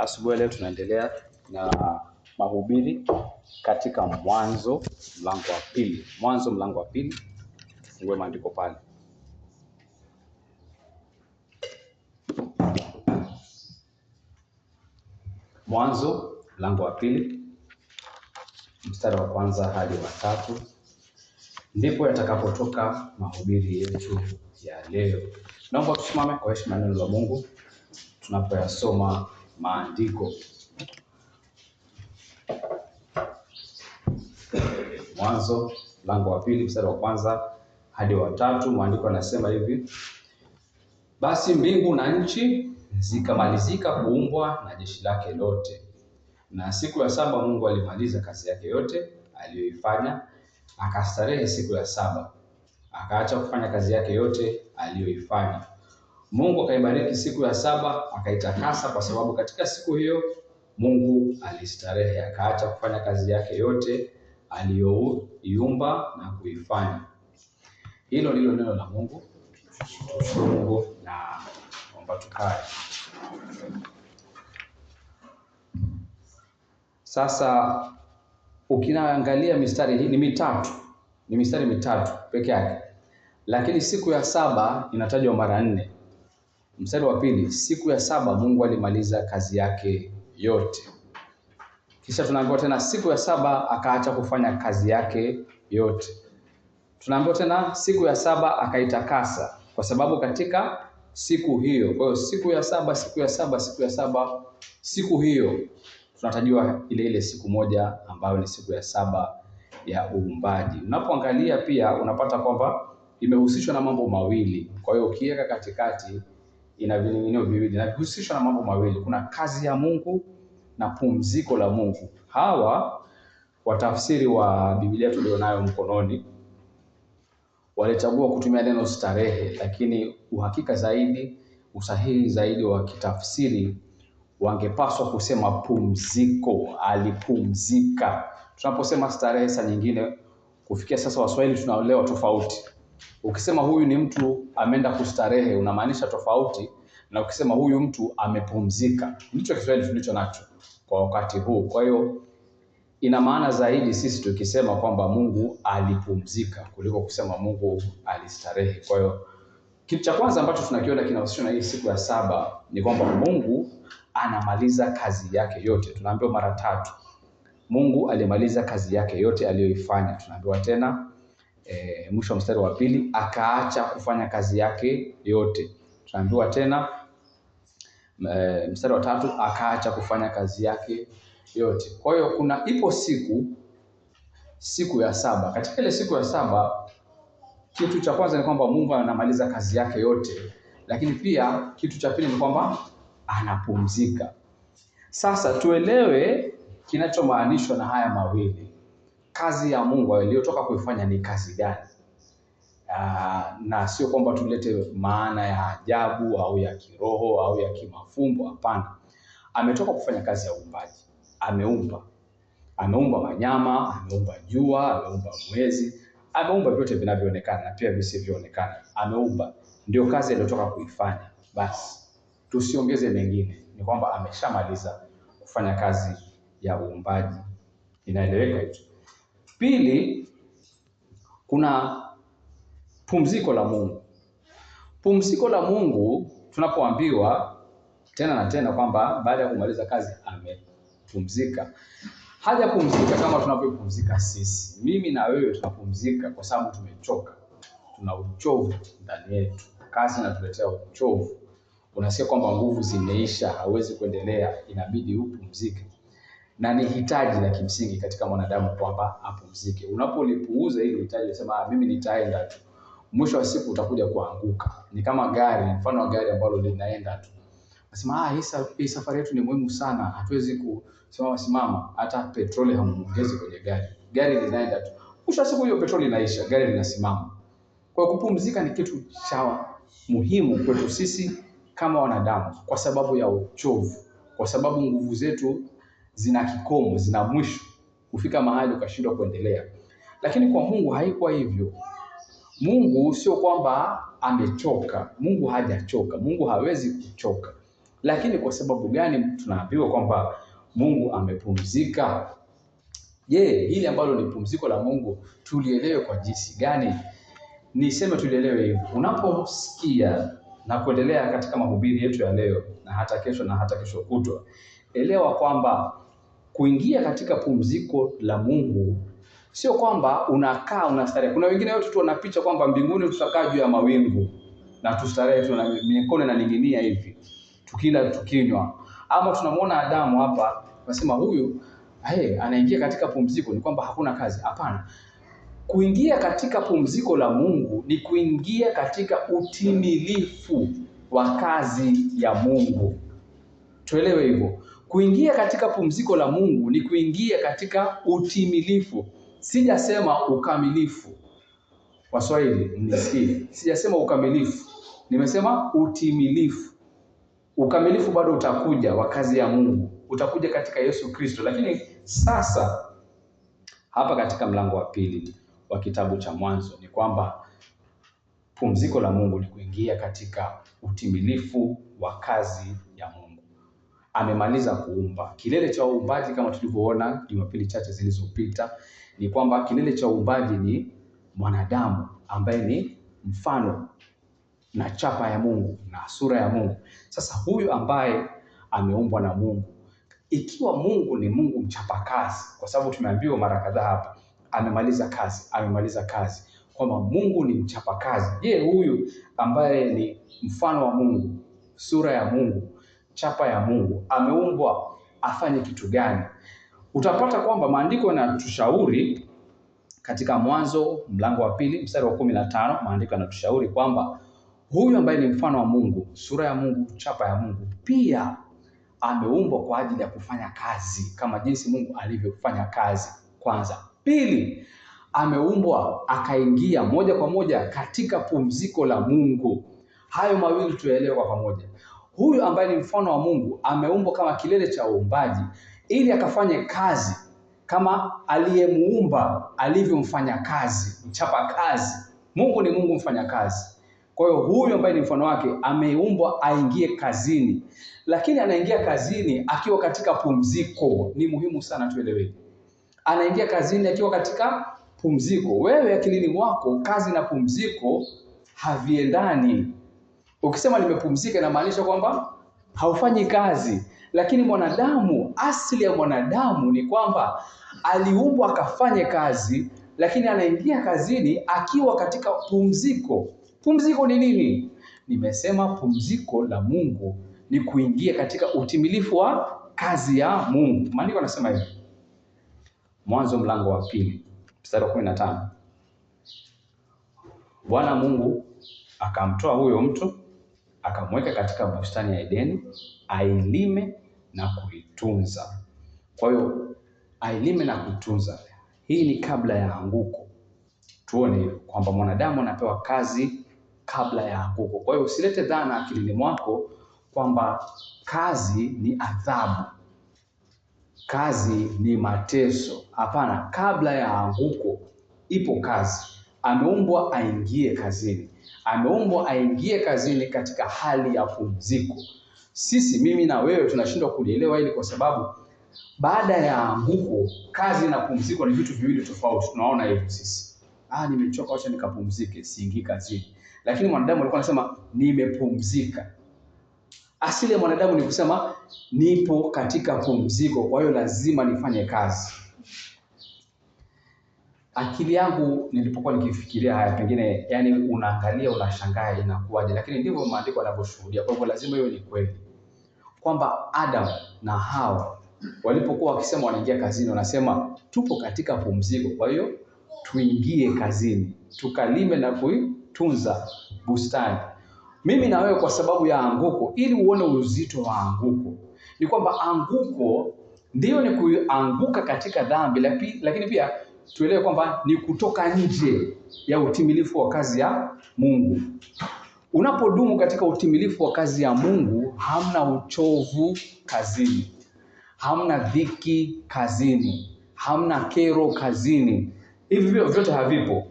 Asubuhi leo tunaendelea na mahubiri katika Mwanzo mlango wa pili. Mwanzo mlango wa pili, tufungue maandiko pale. Mwanzo mlango wa pili, mstari wa kwanza hadi wa tatu. Ndipo yatakapotoka mahubiri yetu ya leo. Naomba tusimame kwa heshima neno la Mungu tunapoyasoma maandiko. Mwanzo mlango wa pili, mstari wa kwanza hadi wa tatu. Maandiko yanasema hivi: basi mbingu na nchi zikamalizika kuumbwa na jeshi lake lote, na siku ya saba Mungu alimaliza kazi yake yote aliyoifanya, akastarehe siku ya saba, akaacha kufanya kazi yake yote aliyoifanya. Mungu akaibariki siku ya saba, akaitakasa, kwa sababu katika siku hiyo Mungu alistarehe, akaacha kufanya kazi yake yote aliyoiumba na kuifanya. Hilo ndilo neno la Mungu. Tushukuru Mungu na omba tukae. Sasa ukinaangalia mistari hii ni mistari mitatu peke yake, lakini siku ya saba inatajwa mara 4. Mstari wa pili, siku ya saba Mungu alimaliza kazi yake yote. Kisha tunaambiwa tena siku ya saba akaacha kufanya kazi yake yote. Tunaambiwa tena siku ya saba akaitakasa, kwa sababu katika siku hiyo. Kwa hiyo siku ya saba, siku hiyo tunatajiwa ile siku moja ambayo ni siku ya saba ya uumbaji. Unapoangalia pia unapata kwamba imehusishwa na mambo mawili. Kwa hiyo ukiweka katikati ina vingineo viwili, na kuhusishwa na mambo mawili. Kuna kazi ya Mungu na pumziko la Mungu. Hawa watafsiri wa Biblia tulionayo mkononi walichagua kutumia neno starehe, lakini uhakika zaidi, usahihi zaidi wa kitafsiri wangepaswa kusema pumziko. Alipumzika. Tunaposema starehe, saa nyingine kufikia sasa Waswahili tunaelewa tofauti. Ukisema huyu ni mtu ameenda kustarehe, unamaanisha tofauti na ukisema huyu mtu amepumzika. Ndicho Kiswahili tulicho nacho kwa wakati huu. Kwa hiyo ina maana zaidi sisi tukisema kwamba Mungu alipumzika kuliko kusema Mungu alistarehe. Kwa hiyo kitu cha kwanza ambacho tunakiona kinahusishwa na hii siku ya saba ni kwamba Mungu anamaliza kazi yake yote. Tunaambiwa mara 3. Mungu alimaliza kazi yake yote aliyoifanya. Tunaambiwa tena mwisho wa mstari wa pili, akaacha kufanya kazi yake yote. Tunaambiwa tena mstari wa 3, akaacha kufanya kazi yake yote. Kwa hiyo ipo siku ya saba. Katika ile siku ya saba, kitu cha kwanza ni kwamba Mungu anamaliza kazi yake yote, lakini pia kitu cha pili ni kwamba anapumzika. Sasa tuelewe kinachomaanishwa na haya mawili. Kazi ya Mungu aliyotoka kuifanya ni kazi gani? Na sio kwamba tulete maana ya ajabu au ya kiroho au ya kimafumbo. Hapana. Ametoka kufanya kazi ya uumbaji. Ameumba wanyama, ameumba jua, ameumba mwezi, ameumba vyote vinavyoonekana na pia visivyoonekana. Ameumba. Ndio kazi aliyotoka kuifanya. Basi tusiongeze mengine. Ni kwamba ameshamaliza kufanya kazi ya uumbaji. Inaeleweka hicho. Pili, kuna pumziko la Mungu. Pumziko la Mungu tunapoambiwa tena na tena kwamba baada ya kumaliza kazi amepumzika. Hajapumzika kama tunavyopumzika sisi. Mimi na wewe tunapumzika kwa sababu tumechoka. Tuna uchovu ndani yetu. Kazi inatuletea uchovu. Unasikia kwamba nguvu zimeisha, hauwezi kuendelea, inabidi upumzike. Na ni hitaji la kimsingi katika mwanadamu kwamba apumzike. Unapolipuuza hili hitaji unasema mimi nitaenda tu, mwisho wa siku utakuja kuanguka. Ni kama gari, mfano wa gari ambalo linaenda tu. Unasema hii safari yetu ni muhimu sana, hatuwezi kusimama, hata petroli hamuongezi kwenye gari. Gari linaenda tu. Mwisho wa siku hiyo petroli inaisha, gari linasimama. Kwa kupumzika ni kitu cha muhimu kwetu sisi kama wanadamu, kwa sababu ya uchovu, kwa sababu nguvu zetu zina kikomo, zina mwisho, kufika mahali ukashindwa kuendelea. Lakini kwa Mungu haikuwa hivyo. Mungu sio kwamba amechoka. Mungu hajachoka. Mungu hawezi kuchoka. Lakini kwa sababu gani tunaambiwa kwamba Mungu amepumzika? Je, hili ambalo ni pumziko la Mungu tulielewe kwa jinsi gani? Niseme tulielewe hivi. Unaposikia na kuendelea katika mahubiri yetu ya leo na hata kesho kutwa, elewa kwamba kuingia katika pumziko la Mungu sio kwamba unakaa unastarehe. Kuna wengine wetu tu wanapicha kwamba mbinguni tutakaa juu ya mawingu na tustarehe tu na mikono inaning'inia hivi, tukila tukinywa. Ama tunamuona Adamu hapa, tunasema huyu anaingia katika pumziko, ni kwamba hakuna kazi. Hapana. Kuingia katika pumziko la Mungu ni kuingia katika utimilifu wa kazi ya Mungu. Tuelewe hivyo. Kuingia katika pumziko la Mungu ni kuingia katika utimilifu. Sijasema ukamilifu. Waswahili mnisikie. Sijasema ukamilifu. Nimesema utimilifu. Ukamilifu bado utakuja wa kazi ya Mungu. Utakuja katika Yesu Kristo. Lakini sasa hapa katika mlango wa 2 wa kitabu cha Mwanzo ni kwamba pumziko la Mungu ni kuingia katika utimilifu wa kazi ya Mungu. Amemaliza kuumba. Kilele cha uumbaji kama tulivyoona Jumapili chache zilizopita ni kwamba kilele cha uumbaji ni mwanadamu ambaye ni mfano na chapa ya Mungu na sura ya Mungu. Sasa huyu ambaye ameumbwa na Mungu, ikiwa Mungu ni Mungu mchapakazi, kwa sababu tumeambiwa mara kadhaa hapa amemaliza kazi kwamba Mungu ni mchapakazi. Je, huyu ambaye ni mfano wa Mungu, sura ya Mungu, chapa ya Mungu, ameumbwa afanye kitu gani? Utapata kwamba maandiko yanatushauri katika Mwanzo mlango wa 2 mstari wa 15, maandiko yanatushauri kwamba huyu ambaye ni mfano wa Mungu, sura ya Mungu, chapa ya Mungu, pia ameumbwa kwa ajili ya kufanya kazi kama jinsi Mungu alivyofanya kazi kwanza. Pili, ameumbwa akaingia moja kwa moja katika pumziko la Mungu. Hayo mawili tuelewe kwa pamoja. Huyu ambaye ni mfano wa Mungu ameumbwa kama kilele cha uumbaji ili akafanye kazi kama aliyemuumba alivyomfanya kazi, mchapa kazi. Mungu ni Mungu mfanya kazi. Kwa hiyo huyu ambaye ni mfano wake ameumbwa aingie kazini, lakini anaingia kazini akiwa katika pumziko. Ni muhimu sana tuelewe. Anaingia kazini akiwa katika pumziko. Wewe akilini mwako kazi na pumziko haviendani. Ukisema nimepumzika inamaanisha kwamba haufanyi kazi. Lakini mwanadamu, asili ya mwanadamu ni kwamba aliumbwa akafanye kazi, lakini anaingia kazini akiwa katika pumziko. Pumziko ni nini? Nimesema pumziko la Mungu ni kuingia katika utimilifu wa kazi ya Mungu. Maandiko yanasema hivi. Mwanzo mlango wa 2 mstari wa 15. Bwana Mungu akamtoa huyo mtu akamweka katika bustani ya Edeni ailime na kuitunza. Kwa hiyo ailime na kuitunza. Hii ni kabla ya anguko. Tuone kwamba mwanadamu anapewa kazi kabla ya anguko. Kwa hiyo usilete dhana akilini mwako kwamba kazi ni adhabu. Kazi ni mateso. Hapana, kabla ya anguko ipo kazi. Ameumbwa aingie kazini. Ameumbwa aingie kazini katika hali ya pumziko. Sisi, mimi na wewe, tunashindwa kulielewa hili kwa sababu baada ya anguko, kazi na pumziko ni vitu viwili tofauti. Tunaona hivyo sisi. Nimechoka, acha nikapumzike, siingii kazini. Lakini mwanadamu alikuwa anasema nimepumzika. Asili ya mwanadamu ni kusema nipo katika pumziko, kwa hiyo lazima nifanye kazi. Akili yangu nilipokuwa nikifikiria haya, pengine unaangalia unashangaa inakuwaje, lakini ndivyo maandiko yanavyoshuhudia. Kwa hivyo lazima hiyo ni kweli. Kwamba Adam na Hawa walipokuwa wakisema wanaingia kazini, wanasema tupo katika pumziko, kwa hiyo tuingie kazini, tukalime na kuitunza bustani. Mimi na wewe kwa sababu ya anguko, ili uone uzito wa anguko, ni kwamba anguko ndio ni kuanguka katika dhambi, lakini pia tuelewe kwamba ni kutoka nje ya utimilifu wa kazi ya Mungu. Unapodumu katika utimilifu wa kazi ya Mungu, hamna uchovu kazini, hamna dhiki kazini, hamna kero kazini. Hivi vyote havipo.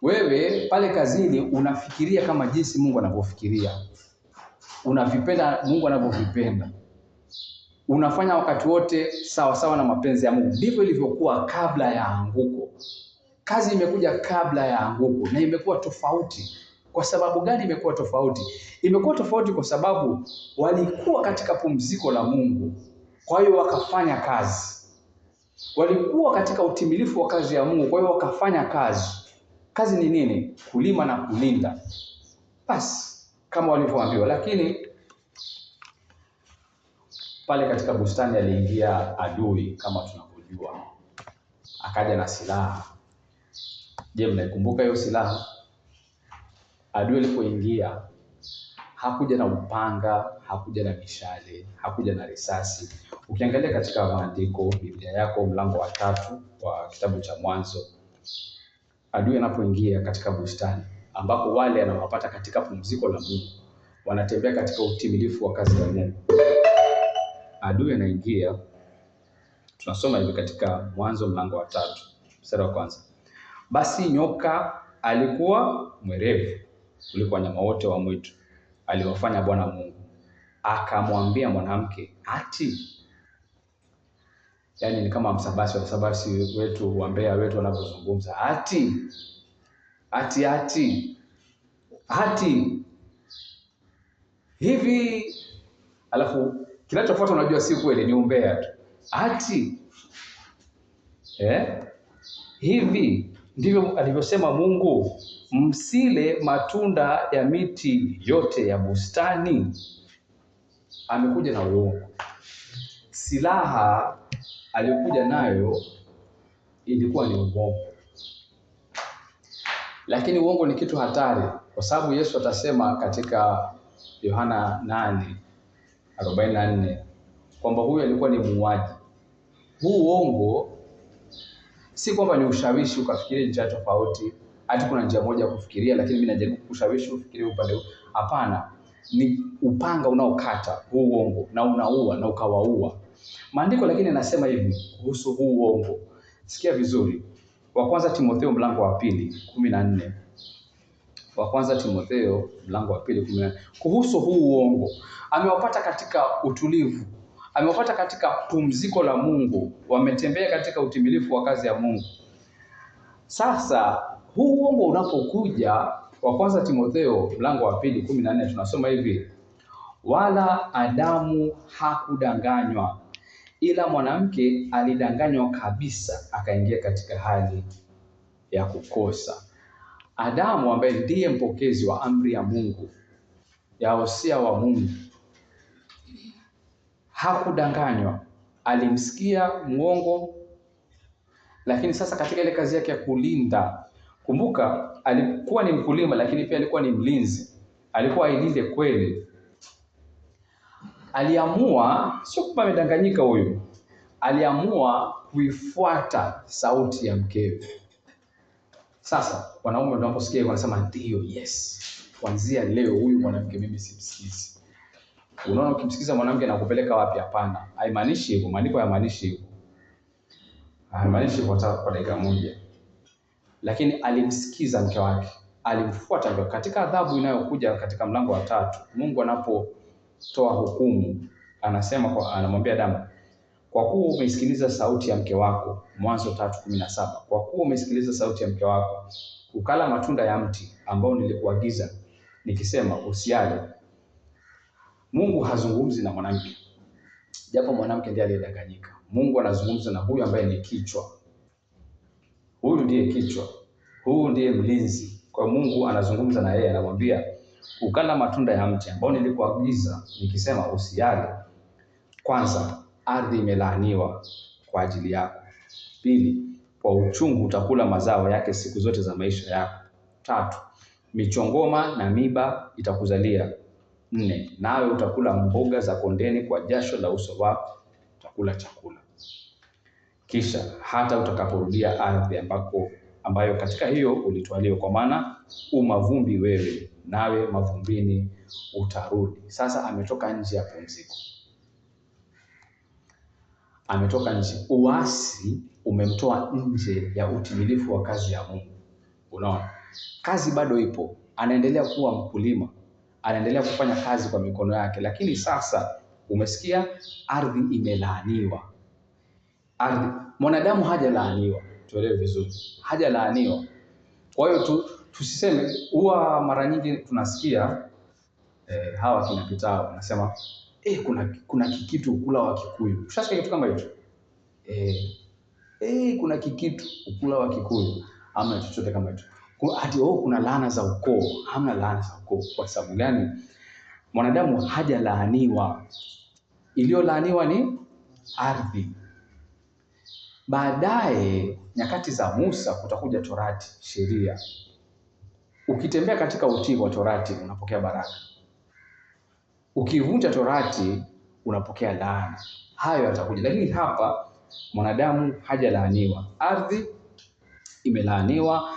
Wewe pale kazini unafikiria kama jinsi Mungu anavyofikiria. unavipenda Mungu anavyovipenda, unafanya wakati wote sawa sawa na mapenzi ya Mungu. Ndivyo ilivyokuwa kabla ya anguko. Kazi imekuja kabla ya anguko na imekuwa tofauti. Kwa sababu gani imekuwa tofauti? Imekuwa tofauti kwa sababu walikuwa katika pumziko la Mungu, kwa hiyo wakafanya kazi. Walikuwa katika utimilifu wa kazi ya Mungu, kwa hiyo wakafanya kazi. Kazi ni nini? Kulima na kulinda. Basi kama walivyoambiwa. Lakini pale katika bustani aliingia adui, kama tunavyojua, akaja na silaha. Je, mnaikumbuka hiyo silaha? Adui alipoingia hakuja na upanga, hakuja na mishale, hakuja na risasi. Ukiangalia katika maandiko, Biblia yako, mlango wa 3 wa kitabu cha Mwanzo, adui anapoingia katika bustani ambapo wale anawapata katika pumziko la Mungu, wanatembea katika utimilifu wa kazi ya Mungu. Adui anaingia, tunasoma hivi katika Mwanzo mlango wa 3 mstari wa 1. Basi nyoka alikuwa mwerevu kuliko wanyama wote wa mwitu aliwafanya Bwana Mungu, akamwambia mwanamke, ati. Yaani ni kama msabasi wetu wa Mbeya wetu wanapozungumza, ati. Hivi, alafu kinachofuata unajua si kweli, ni umbea tu. Ati. Hivi ndivyo alivyosema Mungu, msile matunda ya miti yote ya bustani. Amekuja na uongo. Silaha aliyokuja nayo ilikuwa ni uongo. Lakini uongo ni kitu hatari, kwa sababu Yesu atasema katika Yohana 8:44 kwamba huyu alikuwa ni muuaji. Huu uongo si kwamba ni ushawishi ukafikiria njia tofauti, hata kuna njia moja ya kufikiria lakini mimi najaribu kushawishi ufikirie upande huu. Hapana, ni upanga unaokata huu uongo na unaua na ukawaua. Maandiko lakini yanasema hivi kuhusu huu uongo. Sikia vizuri. Wa kwanza Timotheo mlango wa 2:14. Wa kwanza Timotheo mlango wa 2:14. Kuhusu huu uongo, amewapata katika utulivu, amewapata katika pumziko la Mungu, wametembea katika utimilifu wa kazi ya Mungu. Sasa huu uongo unapokuja, wa kwanza Timotheo mlango wa 2:14 tunasoma hivi, wala Adamu hakudanganywa, ila mwanamke alidanganywa kabisa akaingia katika hali ya kukosa. Adamu ambaye ndiye mpokezi wa amri ya Mungu, ya hosia wa Mungu, hakudanganywa. Alimsikia mwongo, lakini sasa katika ile kazi yake ya kulinda, kumbuka alikuwa ni mkulima lakini pia alikuwa ni mlinzi. Alikuwa ailinde kweli. Aliamua, sio kwamba amedanganyika huyu, aliamua kuifuata sauti ya mkewe. Sasa wanaume wanaposikia wanasema ndio, yes, kuanzia leo huyu mwanamke mimi simsikizi. Unaona, ukimsikiza mwanamke anakupeleka wapi? Hapana, haimaanishi hivyo. Maandiko hayamaanishi hivyo. Haimaanishi kwa dakika moja. Lakini alimsikiza mke wake, alimfuata mke. Katika adhabu inayokuja katika mlango wa 3, Mungu anapotoa hukumu anasema, anamwambia Adamu, kwa kuwa umeisikiliza sauti ya mke wako, Mwanzo 3:17, kwa kuwa umeisikiliza sauti ya mke wako, ukala matunda ya mti ambao nilikuagiza nikisema usiale. Mungu hazungumzi na mwanamke, japo mwanamke ndiye aliyedanganyika. Mungu anazungumza na huyu ambaye ni kichwa. Huyu ndiye kichwa, huyu ndiye mlinzi. Kwa Mungu anazungumza na yeye, anamwambia ukala matunda ya mti ambao nilikuagiza nikisema usiale. Kwanza, ardhi imelaaniwa kwa ajili yako. 2, kwa uchungu utakula mazao yake siku zote za maisha yako. 3, michongoma na miba itakuzalia. 4, nawe utakula mboga za kondeni, kwa jasho la uso wako utakula chakula. Kisha hata utakaporudia ardhi ambayo katika hiyo ulitwaliwa, kwa maana umavumbi wewe, nawe mavumbini utarudi. Sasa ametoka nje ya pumziko. Ametoka nje. Uasi umemtoa nje ya utimilifu wa kazi ya Mungu. Unaona? Kazi bado ipo. Anaendelea kuwa mkulima. anaendelea kufanya kazi kwa mikono yake. Lakini sasa umesikia, ardhi imelaaniwa. Ardhi, mwanadamu hajalaaniwa, tuelewe vizuri, hajalaaniwa. Kwa hiyo tusiseme, huwa mara nyingi tunasikia hawa kinapita wanasema kuna kikitu ukula wa Kikuyu. Ushasikia kitu kama hicho? Kuna kikitu ukula wa Kikuyu. Hamna chochote kama hicho. Hadi kuna laana za ukoo. Hamna laana za ukoo. Kwa sababu gani? Mwanadamu hajalaaniwa. Iliyolaaniwa ni ardhi. Baadaye nyakati za Musa kutakuja Torati, sheria. Ukitembea katika utii wa Torati unapokea baraka. Ukivunja Torati unapokea laana. Hayo yatakuja. Lakini hapa mwanadamu hajalaaniwa. Ardhi imelaaniwa,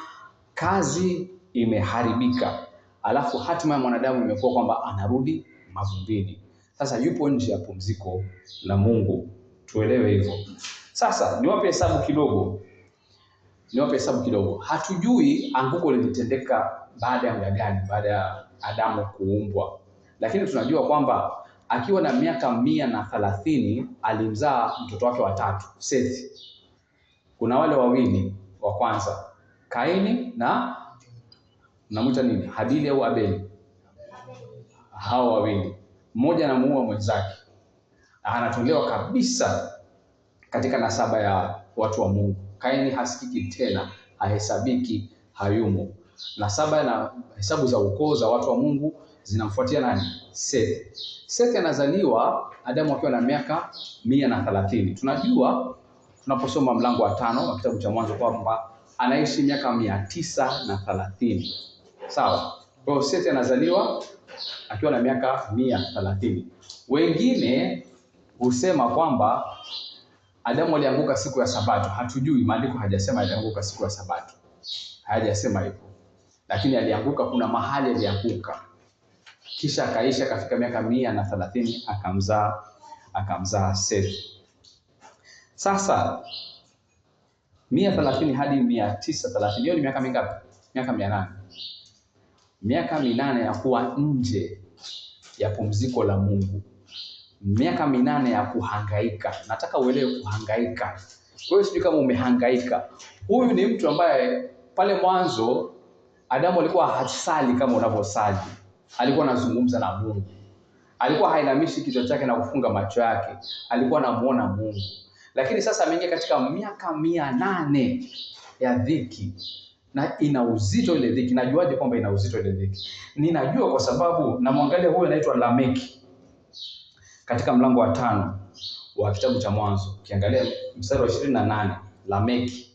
kazi imeharibika. Alafu hatima ya mwanadamu imekuwa kwamba anarudi mavumbini. Sasa yupo nje ya pumziko la Mungu. Tuelewe hivyo. Sasa niwape hesabu kidogo. Hatujui anguko lilitendeka baada ya muda gani, baada ya Adamu kuumbwa. Lakini tunajua kwamba akiwa na miaka 130 alimzaa mtoto wake wa tatu, Sethi. Kuna wale wawili wa kwanza, Kaini na namuita nini? Habili au Abeli. Hao wawili, mmoja anamuua mwenzake. Anatolewa kabisa katika nasaba ya watu wa Mungu. Kaini hasikiki tena, hahesabiki, hayumo. Nasaba na hesabu za ukoo za watu wa Mungu zinamfuatia nani? Sethi. Sethi anazaliwa Adamu akiwa na miaka 130. Tunajua tunaposoma mlango wa 5 wa kitabu cha Mwanzo kwamba anaishi miaka 930. Sawa? Kwa hiyo Sethi anazaliwa akiwa na miaka 130. Wengine husema kwamba Adamu alianguka siku ya Sabato. Hatujui, maandiko hajasema alianguka siku ya Sabato. Hajasema hivyo. Lakini alianguka, kuna mahali alianguka. Kisha akaisha kafika miaka 130 akamzaa Sethi. Sasa 130 hadi 930, hiyo ni miaka mingapi? Miaka 800. Miaka 8 ya kuwa nje ya pumziko la Mungu. Miaka 8 ya kuhangaika. Nataka uelewe kuhangaika. Kwa hiyo sijui kama umehangaika. Huyu ni mtu ambaye pale mwanzo Adamu alikuwa hasali kama unavyosali. Alikuwa anazungumza na Mungu. Alikuwa hainamishi kichwa chake na kufunga macho yake. Alikuwa anamuona Mungu. Lakini sasa ameingia katika miaka 800 ya dhiki. Na ina uzito ile dhiki. Najuaje kwamba ina uzito ile dhiki? Ninajua kwa sababu namwangalia huyu anaitwa Lameki. Katika mlango wa 5 wa kitabu cha Mwanzo, ukiangalia mstari wa 28, Lameki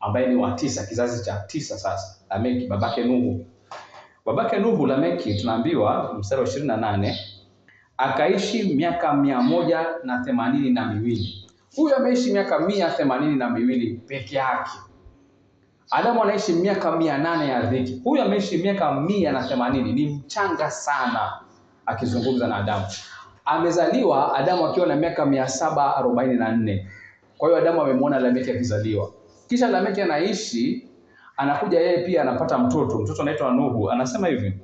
ambaye ni wa 9, kizazi cha 9 sasa. Lameki babake Nuhu. Babake Nuhu Lameki tunaambiwa mstari wa 28 akaishi miaka 182. Huyu ameishi miaka 182 peke yake. Adamu anaishi miaka 800 ya dhiki. Huyu ameishi miaka 180, ni mchanga sana akizungumza na Adamu. Amezaliwa Adamu akiwa na miaka 744. Kwa hiyo Adamu amemwona Lameki akizaliwa. Kisha Lameki anaishi, anakuja yeye pia anapata mtoto anaitwa Nuhu. Anasema hivi.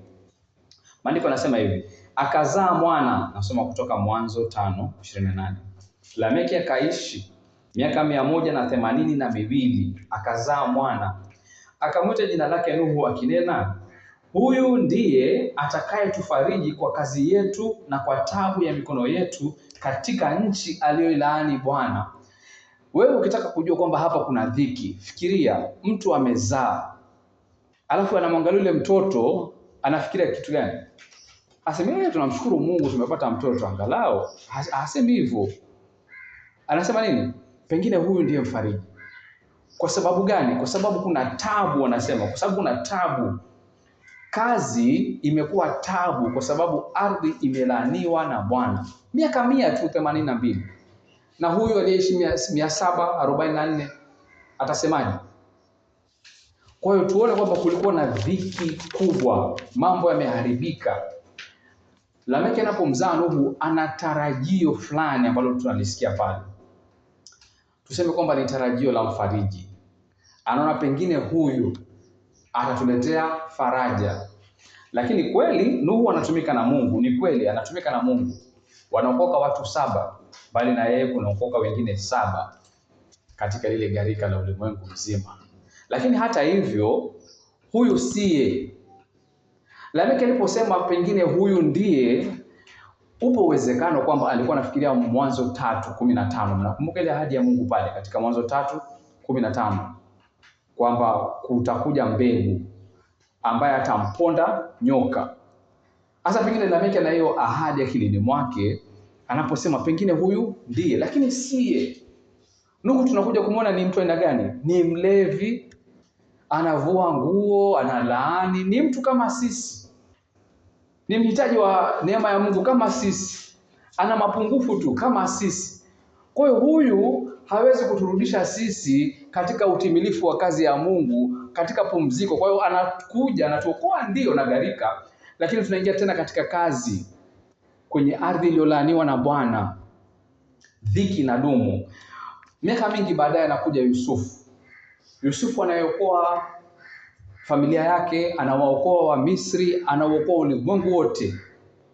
Maandiko anasema hivi. Akazaa mwana, nasoma kutoka Mwanzo 5:28. Lameki akaishi miaka 182, akazaa mwana. Akamwita jina lake Nuhu akinena, huyu ndiye atakayetufariji kwa kazi yetu na kwa taabu ya mikono yetu katika nchi aliyoilaani Bwana. Wewe ukitaka kujua kwamba hapa kuna dhiki, fikiria mtu amezaa. Alafu anamwangalia yule mtoto, anafikiria kitu gani? Aseme tunamshukuru Mungu tumepata mtoto angalau. Hasemi hivyo. Anasema nini? Pengine huyu ndiye mfariji. Kwa sababu gani? Kwa sababu kuna taabu, wanasema. Kwa sababu kuna taabu. Kazi imekuwa taabu kwa sababu ardhi imelaaniwa na Bwana. Miaka 182. Na huyu aliyeishi 744 atasemaje? Kwa hiyo tuone kwamba kulikuwa na dhiki kubwa, mambo yameharibika. Lameki anapomzaa Nuhu ana tarajio fulani ambalo tunalisikia pale. Tuseme kwamba ni tarajio la mfariji. Anaona pengine huyu atatuletea faraja. Lakini kweli Nuhu anatumika na Mungu, ni kweli anatumika na Mungu. Wanaokoka watu 7, bali na yeye kunaokoka wengine 7 katika lile gharika la ulimwengu mzima. Lakini hata hivyo, huyu siye. Lameki aliposema pengine huyu ndiye, upo uwezekano kwamba alikuwa anafikiria Mwanzo 3:15. Mnakumbuka ile ahadi ya Mungu pale katika Mwanzo 3:15 kwamba kutakuja mbegu ambaye atamponda nyoka. Sasa pengine Lameki na hiyo ahadi akilini mwake anaposema pengine huyu ndiye, lakini siye. Nuhu tunakuja kumwona ni mtu aina gani? Ni mlevi, anavua nguo, analaani, ni mtu kama sisi. Ni mhitaji wa neema ya Mungu kama sisi. Ana mapungufu tu kama sisi. Kwa hiyo huyu hawezi kuturudisha sisi katika utimilifu wa kazi ya Mungu, katika pumziko. Kwa hiyo anakuja, anatuokoa ndio na gharika, lakini tunaingia tena katika kazi kwenye ardhi iliyolaaniwa na Bwana. Dhiki na dumu. Miaka mingi baadaye anakuja Yusufu. Yusufu anayeokoa familia yake, anawaokoa wa Misri, anaokoa ulimwengu wote.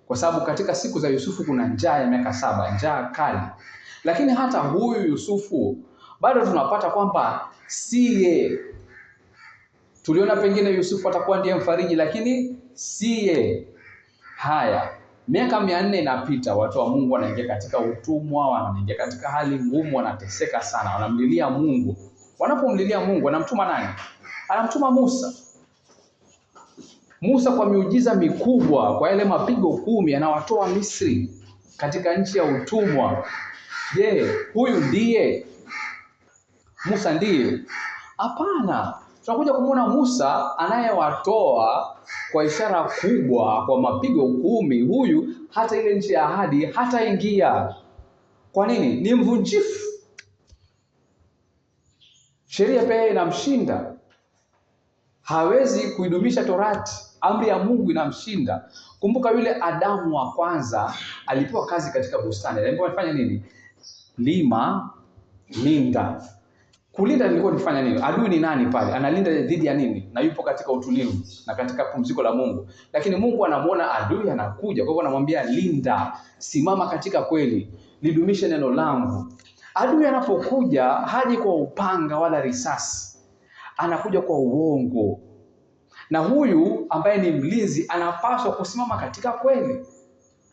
Kwa sababu katika siku za Yusufu kuna njaa ya miaka 7, njaa kali. Lakini hata huyu Yusufu bado tunapata kwamba siye. Tuliona pengine Yusufu atakuwa ndiye mfariji, lakini siye. Haya, miaka 400 inapita, watu wa Mungu wanaingia katika utumwa, wanaingia katika hali ngumu, wanateseka sana, wanamlilia Mungu. Wanapomlilia Mungu, anamtuma nani? Anamtuma Musa. Musa kwa miujiza mikubwa, kwa yale mapigo 10 anawatoa Misri katika nchi ya utumwa. Je, huyu ndiye? Musa ndiye? Hapana. Tunakuja kumuona Musa anayewatoa kwa ishara kubwa, kwa mapigo 10. Huyu hata ile nchi ya ahadi hataingia. Kwa nini? Ni mvunjifu. Sheria pia inamshinda. Hawezi kuidumisha Torati. Amri ya Mungu inamshinda. Kumbuka yule Adamu wa kwanza alipewa kazi katika bustani. Aliambiwa afanye nini? Lima, linda. Kulinda nilikuwa nifanya nini? Adui ni nani pale? Analinda dhidi ya nini? Na yupo katika utulivu na katika pumziko la Mungu. Lakini Mungu anamuona adui anakuja. Kwa hivyo anamwambia linda, simama katika kweli, lidumishe neno langu. Adui anapokuja haji kwa upanga wala risasi. Anakuja kwa uongo. Na huyu ambaye ni mlinzi anapaswa kusimama katika kweli.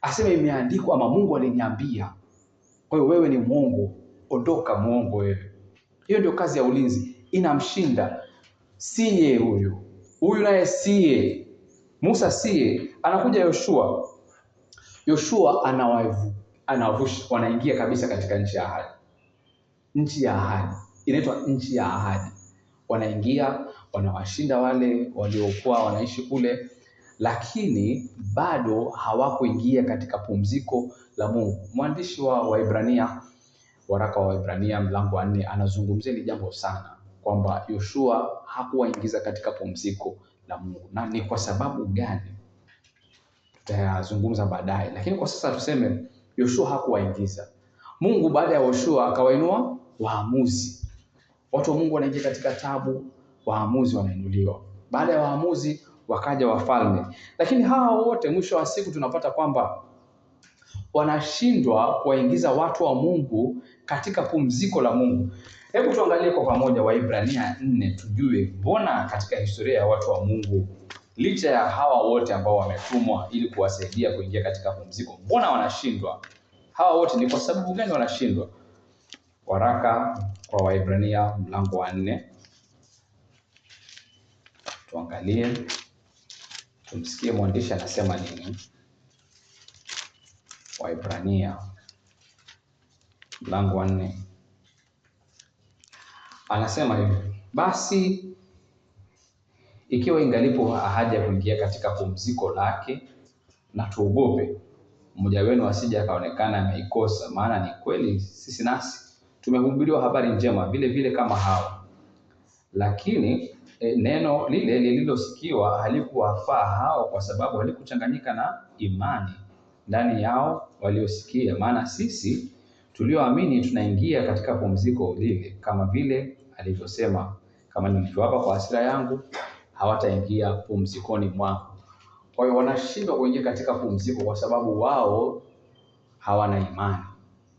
Aseme imeandikwa ama Mungu aliniambia. Kwa hiyo wewe ni mwongo, ondoka mwongo wewe. Hiyo ndio kazi ya ulinzi. Inamshinda. Siye huyu. Huyu naye siye. Musa siye. Anakuja Yoshua. Yoshua anawavusha. Wanaingia kabisa katika nchi ya ahadi. Nchi ya ahadi. Inaitwa nchi ya ahadi. Wanaingia, wanawashinda wale waliokuwa wanaishi kule. Lakini bado hawakuingia katika pumziko la Mungu. Mwandishi wa Waebrania, waraka wa Waebrania mlango wa 4 anazungumzia hili jambo sana, kwamba Yoshua hakuwaingiza katika pumziko la Mungu. Na ni kwa sababu gani? Tutayazungumza baadaye. Lakini kwa sasa tuseme Yoshua hakuwaingiza. Mungu baada ya Yoshua akawainua waamuzi. Watu wa Mungu wanaingia katika tabu, waamuzi wanainuliwa. Baada ya waamuzi wakaja wafalme. Lakini hawa wote mwisho wa siku tunapata kwamba wanashindwa kuwaingiza watu wa Mungu katika pumziko la Mungu. Hebu tuangalie kwa pamoja Waebrania 4 tujue mbona katika historia ya watu wa Mungu, licha ya hawa wote ambao wametumwa ili kuwasaidia kuingia katika pumziko, mbona wanashindwa? Hawa wote ni kwa sababu gani wanashindwa? Waraka kwa Waebrania mlango wa 4. Tuangalie, tumsikie mwandishi anasema nini. Waebrania mlango wa 4. Anasema hivi: basi ikiwa ingalipo ahadi ya kuingia katika pumziko lake, na tuogope mmoja wenu asije akaonekana ameikosa. Maana ni kweli sisi nasi tumehubiriwa habari njema vile vile kama hao. Lakini neno lile lililosikiwa halikuwafaa hao, kwa sababu halikuchanganyika na imani ndani yao waliosikia. Maana sisi tulioamini tunaingia katika pumziko lile, kama vile alivyosema, kama nilivyowapa kwa hasira yangu hawataingia pumzikoni mwangu. Kwa hiyo wanashindwa kuingia katika pumziko kwa sababu wao hawana imani,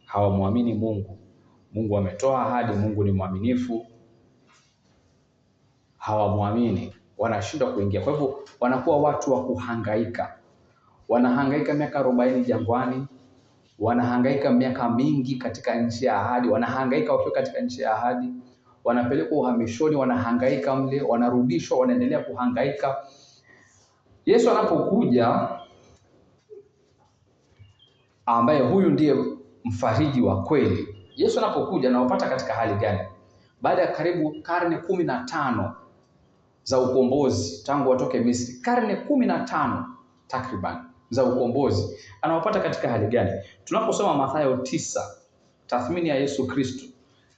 hawamwamini Mungu. Mungu ametoa ahadi, Mungu ni mwaminifu, hawamwamini, wanashindwa kuingia. Kwa hivyo wanakuwa watu wa kuhangaika. Wanahangaika miaka 40 jangwani, wanahangaika miaka mingi katika nchi ya ahadi, wanahangaika wakiwa katika nchi ya ahadi, wanapelekwa uhamishoni, wanahangaika mle, wanarudishwa, wanaendelea kuhangaika. Yesu anapokuja, ambaye huyu ndiye mfariji wa kweli, Yesu anapokuja anawapata katika hali gani? Baada ya karibu karne 15 za ukombozi tangu watoke Misri, karne 15 takriban za ukombozi, anawapata katika hali gani? Tunaposoma Mathayo 9, tathmini ya Yesu Kristo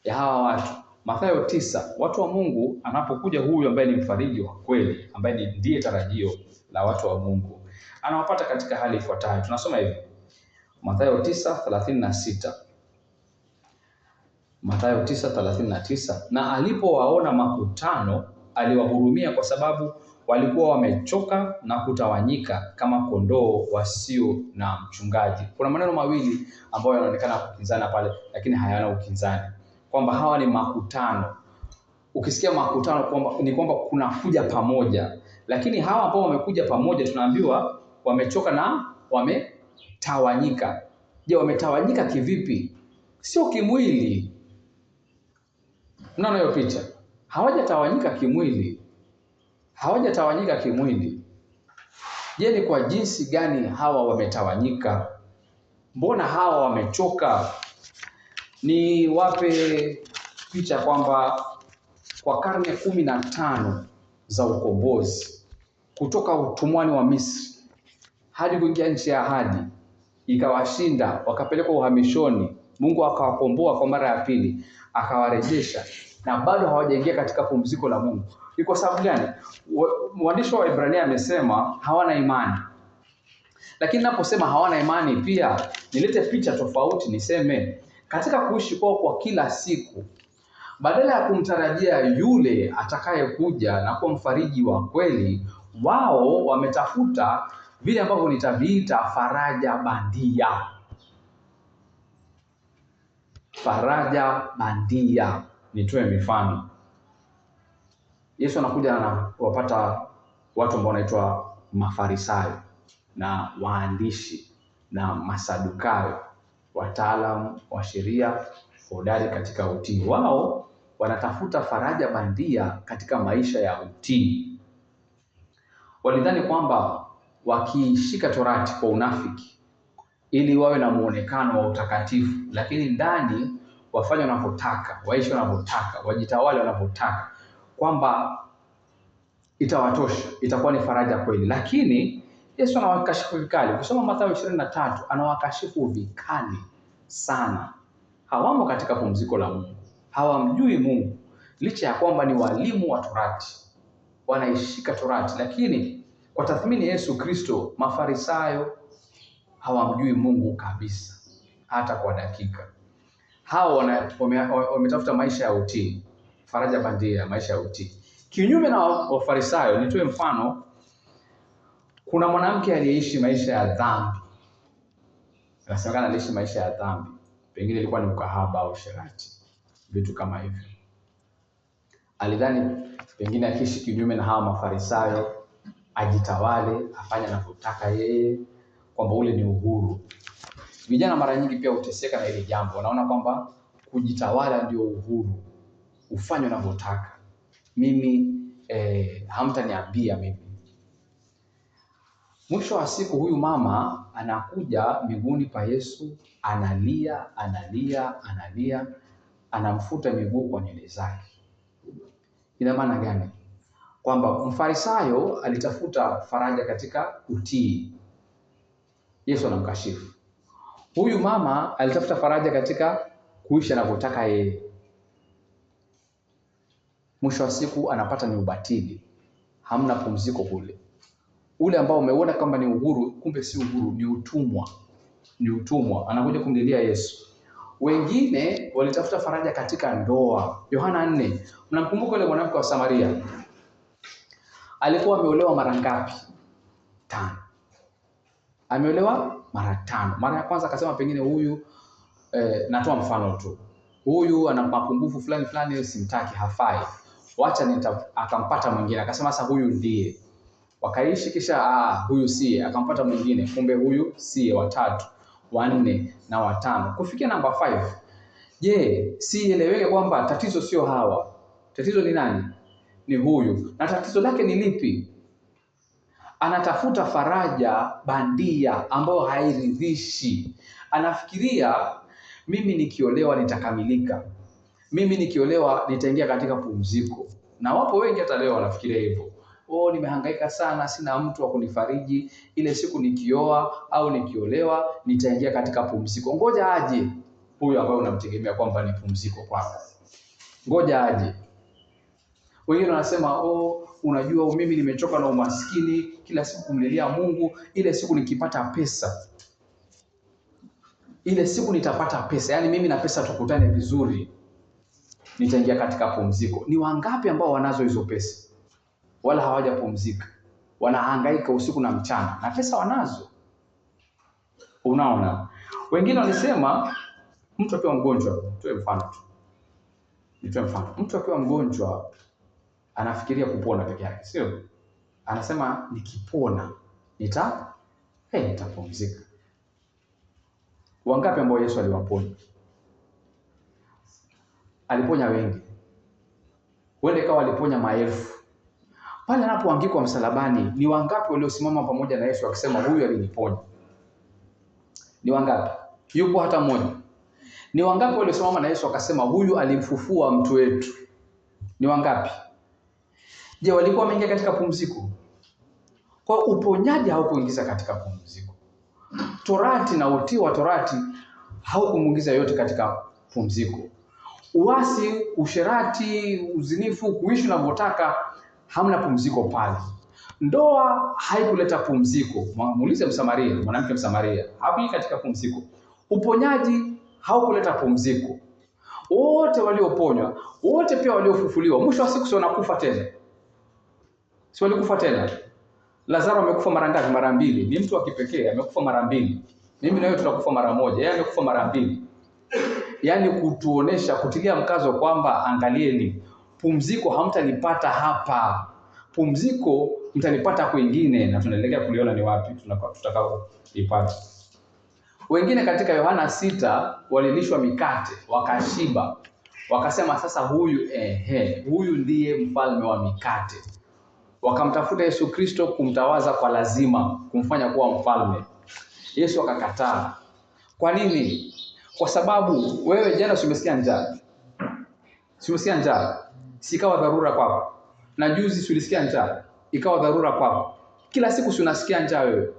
ya hawa watu, Mathayo 9, watu wa Mungu anapokuja huyu ambaye ni mfariji wa kweli, ambaye ndiye tarajio la watu wa Mungu, anawapata katika hali ifuatayo. Tunasoma hivi, Mathayo 9:36. Mathayo 9:39, na alipowaona makutano aliwahurumia kwa sababu walikuwa wamechoka na kutawanyika kama kondoo wasio na mchungaji. Kuna maneno mawili ambayo yanaonekana kukinzana pale, lakini hayana ukinzani, kwamba hawa ni makutano. Ukisikia makutano ni kwamba kuna kuja pamoja, lakini hawa ambao wamekuja pamoja tunaambiwa wamechoka na wametawanyika. Je, wametawanyika kivipi? Sio kimwili. Unaona hiyo picha? Hawajatawanyika kimwili. Hawajatawanyika kimwili. Je, ni kwa jinsi gani hawa wametawanyika? Mbona hawa wamechoka? Ni wape picha kwamba kwa karne 15 za ukombozi, kutoka utumwani wa Misri hadi kuingia nchi ya ahadi, ikawashinda, wakapelekwa uhamishoni, Mungu akawakomboa kwa mara ya pili, akawarejesha, na bado hawajaingia katika pumziko la Mungu. Ni kwa sababu gani? Mwandishi wa Waebrania amesema hawana imani. Lakini naposema hawana imani, pia nilete picha tofauti, niseme katika kuishi kwao kwa kila siku, badala ya kumtarajia yule atakayekuja na kuwa mfariji wa kweli, wao wametafuta vile ambavyo nitaviita faraja bandia. Faraja bandia. Nitoe mifano. Yesu anakuja na wapata watu ambao wanaitwa Mafarisayo na waandishi na Masadukayo, wataalamu wa sheria hodari katika utii. Wao wanatafuta faraja bandia katika maisha ya utii. Walidhani kwamba wakishika Torati kwa unafiki ili wawe na muonekano wa utakatifu, lakini ndani wafanye wanavyotaka, waishi wanavyotaka, wajitawale wanavyotaka, kwamba itawatosha, itakuwa ni faraja kweli. Lakini Yesu anawakashifu vikali. Ukisoma Mathayo 23, anawakashifu vikali sana. Hawamo katika pumziko la Mungu, hawamjui Mungu, licha ya kwamba ni walimu wa Torati, wanaishika Torati, lakini kwa tathmini Yesu Kristo, Mafarisayo hawamjui Mungu kabisa, hata kwa dakika. Hao wametafuta maisha ya utii, faraja bandia, maisha ya utii. Kinyume na Wafarisayo, nitoe mfano. Kuna mwanamke aliyeishi maisha ya dhambi. Anasemekana aliishi maisha ya dhambi. Pengine ilikuwa ni ukahaba au sherati, vitu kama hivyo. Alidhani pengine akiishi kinyume na hawa Mafarisayo, ajitawale, afanye anavyotaka yeye, kwamba ule ni uhuru. Vijana mara nyingi pia huteseka na hili jambo. Wanaona kwamba kujitawala ndio uhuru, ufanye unavyotaka. Mimi hamtaniambia mimi. Mwisho wa siku huyu mama anakuja miguuni pa Yesu, analia, anamfuta miguu kwa nywele zake. Ina maana gani? Kwamba Mfarisayo alitafuta faraja katika utii, Yesu anamkashifu. Huyu mama alitafuta faraja katika kuishi anavyotaka yeye. Mwisho wa siku anapata ni ubatili, hamna pumziko kule. Ule ambao umeona kama ni uhuru, kumbe si uhuru, ni utumwa. Ni utumwa. Anakuja kumlilia Yesu. Wengine walitafuta faraja katika ndoa. Yohana 4, mnamkumbuka yule mwanamke wa Samaria? Alikuwa ameolewa mara ngapi? 5. Ameolewa mara 5. Mara ya kwanza akasema pengine huyu natoa mfano tu, huyu ana mapungufu fulani fulani, simtaki, hafai, wacha akampata mwingine, akasema sasa huyu ndiye. Wakaishi, kisha huyu siye, akampata mwingine, kumbe huyu siye, wa 3, wa 4 na wa 5, kufikia namba 5. Je, si eleweke kwamba tatizo sio hawa, tatizo ni nani? Ni huyu. Na tatizo lake ni lipi? Anatafuta faraja bandia ambayo hairidhishi. Anafikiria mimi nikiolewa nitakamilika, mimi nikiolewa nitaingia katika pumziko. Na wapo wengi hata leo wanafikiria hivyo. Nimehangaika sana, sina mtu wa kunifariji, ile siku nikioa au nikiolewa nitaingia katika pumziko. Ngoja aje huyu ambaye unamtegemea kwamba ni pumziko kwako, ngoja aje. Wengine wanasema unajua mimi nimechoka na umaskini, kila siku kumlilia Mungu, ile siku nikipata pesa, ile siku nitapata pesa, yani mimi na pesa tukutane vizuri, nitaingia katika pumziko. Ni wangapi ambao wanazo hizo pesa wala hawajapumzika, wanahangaika usiku na mchana na pesa wanazo? Unaona, wengine walisema mtu akiwa mgonjwa, nitoe mfano, mtu akiwa mgonjwa anafikiria kupona peke yake, sio? Anasema nikipona nitapumzika. Wangapi ambao Yesu aliwaponya? Aliponya wengi, wende kawa aliponya maelfu. Pale anapoangikwa msalabani, ni wangapi waliosimama pamoja na Yesu akisema huyu aliniponya? Ni wangapi? Yupo hata mmoja? Ni wangapi waliosimama na Yesu akasema huyu alimfufua mtu wetu? Ni wangapi? Je, walikuwa wameingia katika pumziko? Kwa uponyaji haukuingiza katika pumziko. Torati na utii wa Torati haukumuingiza yote katika pumziko. Uasi, usherati, uzinifu, kuishi unavyotaka, hamna pumziko pale. Ndoa haikuleta pumziko. Muulize Msamaria, mwanamke Msamaria, hakuingia katika pumziko. Uponyaji haukuleta pumziko. Wote walioponywa, wote pia waliofufuliwa, mwisho wa siku sio wanakufa tena. Si walikufa tena? Lazaro amekufa mara ngapi? Mara 2. Ni mtu wa kipekee, amekufa mara 2. Mimi na wewe tutakufa mara 1. Yeye amekufa mara 2. Yaani kutuonesha, kutilia mkazo kwamba angalieni, pumziko hamtalipata hapa. Pumziko mtalipata kwingine, na tunaelekea kuliona ni wapi tutakao ipata. Wengine katika Yohana 6 walilishwa mikate, wakashiba. Wakasema sasa huyu ndiye mfalme wa mikate. Wakamtafuta Yesu Kristo kumtawaza kwa lazima, kumfanya kuwa mfalme. Yesu akakataa. Kwa nini? Kwa sababu wewe jana umesikia njaa. Umesikia njaa, sikawa dharura kwako. Na juzi ulisikia njaa, ikawa dharura kwako. Kila siku unasikia njaa wewe.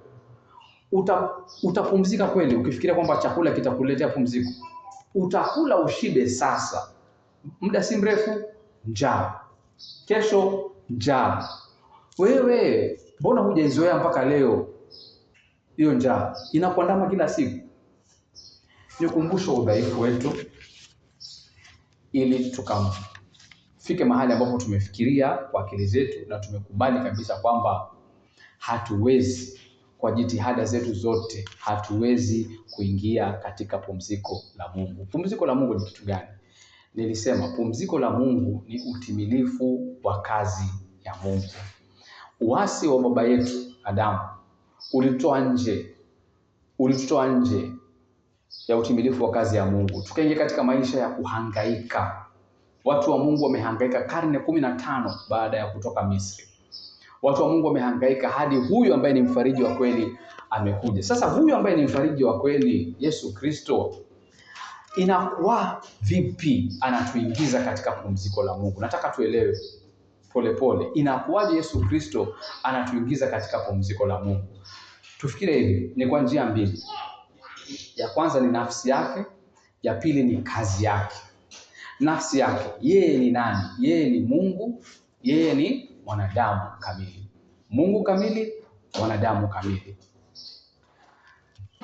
Utapumzika kweli ukifikiria kwamba chakula kitakuletea pumziko? Utakula ushibe sasa, muda si mrefu njaa, kesho njaa. Wewe mbona hujaizoea mpaka leo? Hiyo njaa inakuandama kila siku. Nikumbusho udhaifu wetu ili tukafike mahali ambapo tumefikiria kwa akili zetu na tumekubali kabisa kwamba hatuwezi, kwa jitihada zetu zote hatuwezi kuingia katika pumziko la Mungu. Pumziko la Mungu ni kitu gani? Nilisema pumziko la Mungu ni utimilifu wa kazi ya Mungu. Uasi wa baba yetu Adamu ulitoa nje ya utimilifu wa kazi ya Mungu. Tukaingia katika maisha ya kuhangaika. Watu wa Mungu wamehangaika karne 15 baada ya kutoka Misri. Watu wa Mungu wamehangaika hadi huyu ambaye ni mfariji wa kweli amekuja. Sasa huyu ambaye ni mfariji wa kweli, Yesu Kristo, inakuwa vipi anatuingiza katika pumziko la Mungu? Nataka tuelewe polepole. Inakuwaje Yesu Kristo anatuingiza katika pumziko la Mungu? Tufikire hivi, ni kwa njia mbili. Ya kwanza ni nafsi yake, ya pili ni kazi yake. Nafsi yake, yeye ni nani? Yeye ni Mungu, yeye ni mwanadamu kamili. Mungu kamili, mwanadamu kamili.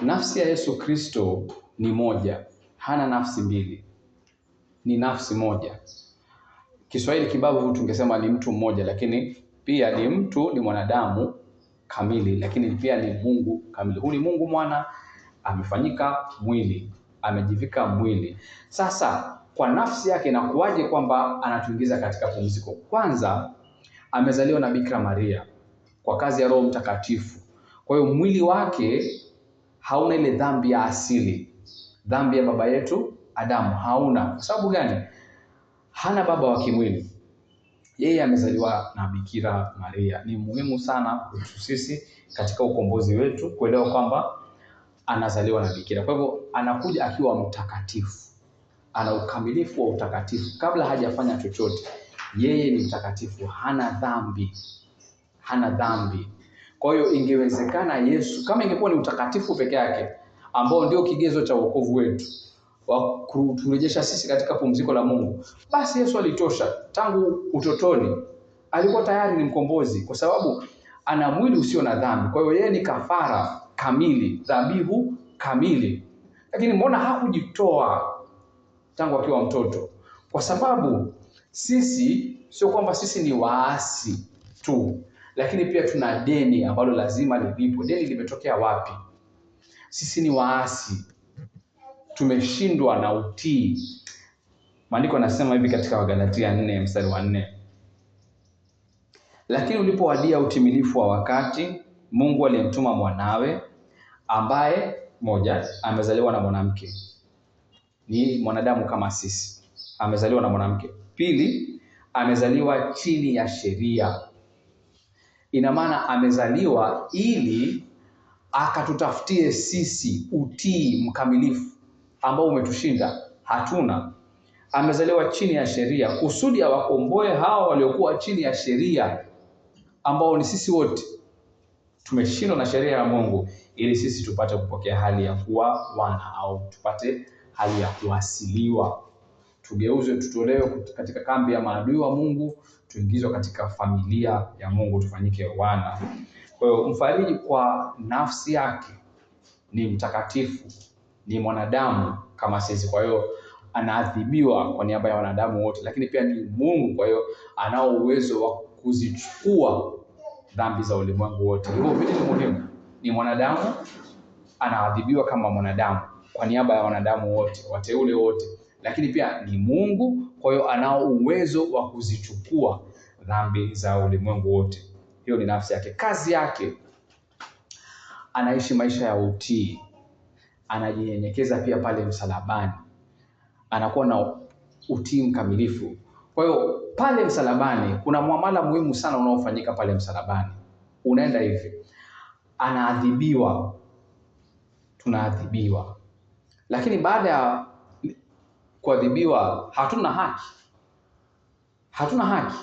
Nafsi ya Yesu Kristo ni moja, hana nafsi mbili. Ni nafsi moja. Kiswahili kibavu tungesema ni mtu mmoja, lakini pia ni mwanadamu kamili, lakini pia ni Mungu kamili. Huyu ni Mungu Mwana amefanyika mwili, amejivika mwili. Sasa kwa nafsi yake inakuwaje kwamba anatuingiza katika pumziko? Kwanza, amezaliwa na Bikira Maria kwa kazi ya Roho Mtakatifu. Kwa hiyo mwili wake hauna ile dhambi ya asili, dhambi ya baba yetu Adamu hauna. Kwa sababu gani? Hana baba wa kimwili, yeye amezaliwa na Bikira Maria. Ni muhimu sana kwetu sisi katika ukombozi wetu kuelewa kwamba anazaliwa na Bikira. Kwa hivyo anakuja akiwa mtakatifu, ana ukamilifu wa utakatifu kabla hajafanya chochote. Yeye ni mtakatifu, hana dhambi, hana dhambi. Kwa hiyo ingewezekana Yesu, kama ingekuwa ni utakatifu peke yake ambao ndio kigezo cha wokovu wetu wa kuturejesha sisi katika pumziko la Mungu, basi Yesu alitosha. Tangu utotoni alikuwa tayari ni mkombozi, kwa sababu ana mwili usio na dhambi. Kwa hiyo yeye ni kafara kamili, dhabihu kamili. Lakini mbona hakujitoa tangu akiwa mtoto? Kwa sababu sisi sio kwamba sisi ni waasi tu, lakini pia tuna deni ambalo lazima lilipo. Deni limetokea wapi? Sisi ni waasi, tumeshindwa na utii. Maandiko yanasema hivi katika Wagalatia 4 mstari wa 4: lakini ulipowadia utimilifu wa wakati, Mungu alimtuma mwanawe, ambaye moja, amezaliwa na mwanamke, ni mwanadamu kama sisi, amezaliwa na mwanamke. Pili, amezaliwa chini ya sheria. Ina maana amezaliwa ili akatutafutie sisi utii mkamilifu ambao umetushinda, hatuna. Amezaliwa chini ya sheria kusudi awakomboe hao waliokuwa chini ya sheria, ambao ni sisi wote. Tumeshindwa na sheria ya Mungu ili sisi tupate kupokea hali ya kuwa wana, au tupate hali ya kuasiliwa, tugeuzwe, tutolewe katika kambi ya maadui wa Mungu, tuingizwe katika familia ya Mungu, tufanyike wana. Kwa hiyo mfariji kwa nafsi yake ni mtakatifu, ni mwanadamu kama sisi. Kwa hiyo anaadhibiwa kwa niaba ya wanadamu wote, lakini pia ni Mungu. Kwa hiyo anao uwezo wa kuzichukua dhambi za ulimwengu wote. Hivyo vitu ni muhimu. Ni mwanadamu, anaadhibiwa kama mwanadamu kwa niaba ya wanadamu wote, wateule wote, lakini pia ni Mungu. Kwa hiyo anao uwezo wa kuzichukua dhambi za ulimwengu wote. Hiyo ni nafsi yake. Kazi yake, anaishi maisha ya utii, anajinyenyekeza pia pale msalabani, anakuwa na utii mkamilifu. Kwa hiyo pale msalabani kuna muamala muhimu sana unaofanyika pale msalabani. Unaenda hivi: anaadhibiwa, tunaadhibiwa, lakini baada ya kuadhibiwa hatuna haki. Hatuna haki.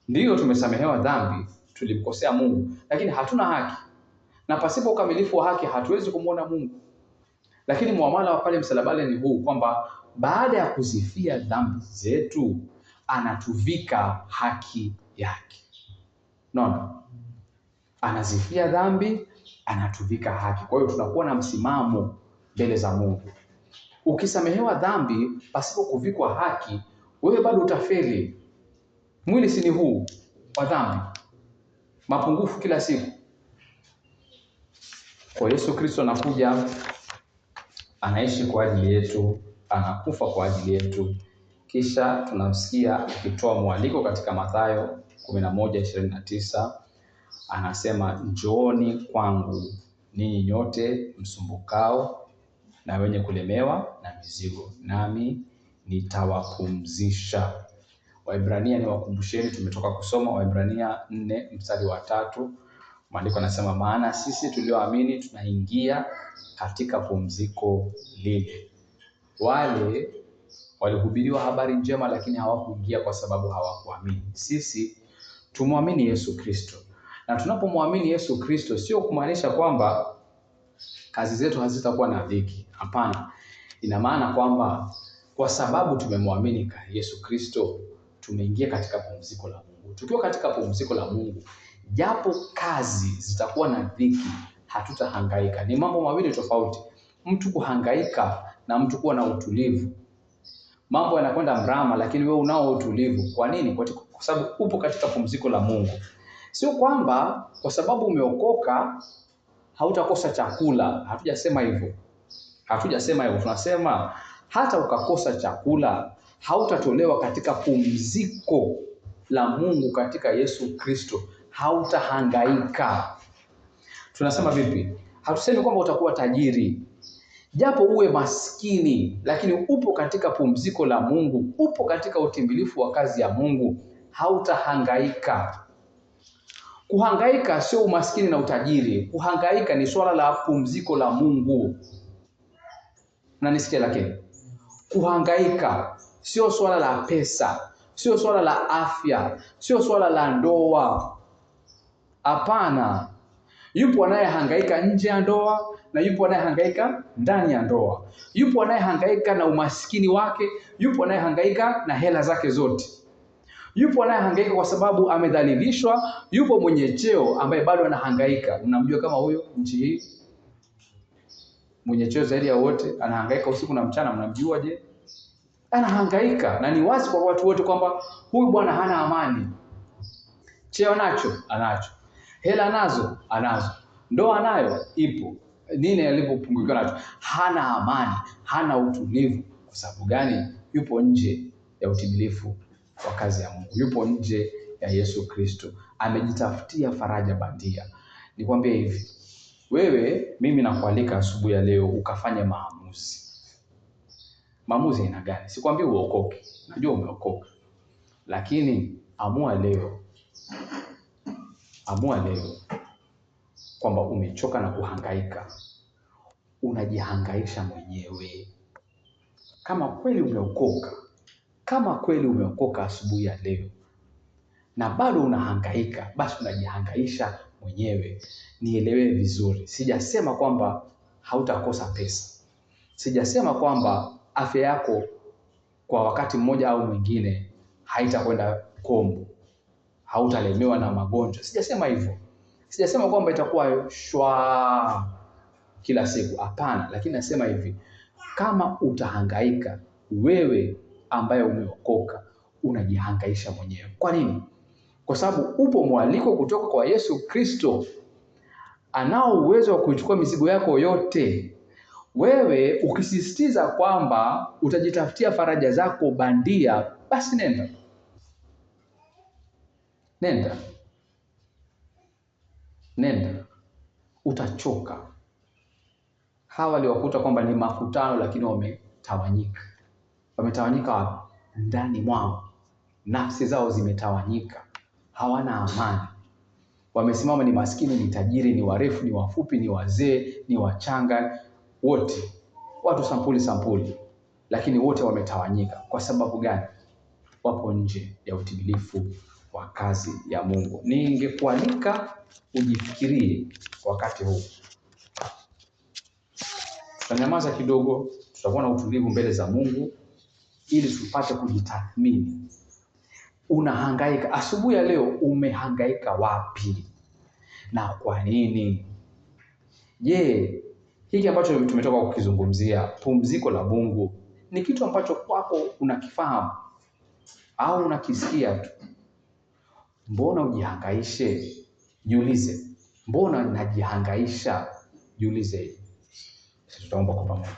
Ndiyo, tumesamehewa dhambi, tulimkosea Mungu, lakini hatuna haki, na pasipo ukamilifu wa haki hatuwezi kumwona Mungu. Lakini muamala wa pale msalabani ni huu, kwamba baada ya kuzifia dhambi zetu anatuvika haki yake. Naona, anazifia dhambi, anatuvika haki. Kwa hiyo tunakuwa na msimamo mbele za Mungu. Ukisamehewa dhambi pasipo kuvikwa haki, wewe bado utafeli. Mwili si ni huu wa dhambi, mapungufu kila siku. Kwa Yesu Kristo anakuja, anaishi kwa ajili yetu, anakufa kwa ajili yetu. Kisha tunamsikia akitoa mwaliko katika Mathayo 11:29, anasema, njooni kwangu ninyi nyote msumbukao na wenye kulemewa na mizigo, nami nitawapumzisha. Waebrania, ni wakumbusheni, tumetoka kusoma Waebrania 4 mstari wa 3. Maandiko anasema, maana sisi tulioamini tunaingia katika pumziko lile. Wale walihubiriwa habari njema lakini hawakuingia kwa sababu hawakuamini. Sisi tumwamini Yesu Kristo, na tunapomwamini Yesu Kristo sio kumaanisha kwamba kazi zetu hazitakuwa na dhiki. Hapana. Ina maana kwamba kwa sababu tumemwamini Yesu Kristo, tumeingia katika pumziko la Mungu. Tukiwa katika pumziko la Mungu, japo kazi zitakuwa na dhiki, hatutahangaika. Ni mambo mawili tofauti, mtu kuhangaika na mtu kuwa na utulivu. Mambo yanakwenda mrama, lakini wewe unao utulivu. Kwa nini? Kwa sababu upo katika pumziko la Mungu. Sio kwamba kwa sababu umeokoka hautakosa chakula. Hatujasema hivyo. Hatujasema hivyo. Tunasema hata ukakosa chakula hautatolewa katika pumziko la Mungu katika Yesu Kristo. Hautahangaika. Tunasema vipi? Hatusemi kwamba utakuwa tajiri. Japo uwe maskini, lakini upo katika pumziko la Mungu, upo katika utimilifu wa kazi ya Mungu, hautahangaika. Kuhangaika sio umaskini na utajiri. Kuhangaika ni swala la pumziko la Mungu. Na nisikie lakini. Kuhangaika sio swala la pesa, sio swala la afya, sio swala la ndoa. Hapana. Yupo anayehangaika nje ya ndoa na yupo anayehangaika ndani ya ndoa. Yupo anayehangaika na umaskini wake, yupo anayehangaika na hela zake zote. Yupo anayehangaika kwa sababu amedhalilishwa, yupo mwenye cheo ambaye bado anahangaika. Unamjua kama huyo nchi hii? Mwenye cheo zaidi ya wote, anahangaika usiku na mchana, mnamjua je? Anahangaika, na ni wazi kwa watu wote kwamba huyu bwana hana amani. Cheo nacho, anacho. Hela nazo, anazo. Ndoa nayo ipo. Nini alipopungukiwa nacho? Hana amani, hana utulivu. Kwa sababu gani? Yupo nje ya utimilifu wa kazi ya Mungu. Yupo nje ya Yesu Kristo. Amejitafutia faraja bandia. Nikwambie hivi, wewe, mimi nakualika asubuhi ya leo ukafanye maamuzi. Maamuzi aina gani? Sikwambii uokoke. Najua umeokoka. Lakini amua leo kwamba umechoka na kuhangaika. Unajihangaisha mwenyewe. Kama kweli umeokoka asubuhi ya leo na bado unahangaika, basi unajihangaisha mwenyewe. Nielewe vizuri. Sijasema kwamba hautakosa pesa. Sijasema kwamba afya yako kwa wakati mmoja au mwingine haitakwenda kombo. Hautalemewa na magonjwa. Sijasema hivyo. Sijasema kwamba itakuwa shwa kila siku. Hapana, lakini nasema hivi, kama utahangaika, wewe ambaye umeokoka unajihangaisha mwenyewe. Kwa nini? Kwa sababu upo mwaliko kutoka kwa Yesu Kristo. Anao uwezo wa kuchukua mizigo yako yote. Wewe ukisisitiza kwamba utajitafutia faraja zako bandia, basi nenda. Utachoka. Hawa waliwakuta kwamba ni makutano, lakini wametawanyika. Wametawanyika ndani mwao. Nafsi zao zimetawanyika. Hawana amani. Wamesimama, ni maskini, ni tajiri, ni warefu, ni wafupi, ni wazee, ni wachanga, wote. Watu sampuli. Lakini wote wametawanyika. Kwa sababu gani? Wapo nje ya utimilifu wa kazi ya Mungu. Ningekualika ujifikirie wakati huu. Tutanyamaza kidogo, tutakuwa na utulivu mbele za Mungu ili tupate kujitathmini. Unahangaika asubuhi ya leo, umehangaika wapi na kwa nini? Je, hiki ambacho tumetoka kukizungumzia, pumziko la Mungu, ni kitu ambacho kwako unakifahamu au unakisikia tu? Mbona ujihangaishe? Jiulize, mbona najihangaisha? Jiulize. Tutaomba kwa pamoja.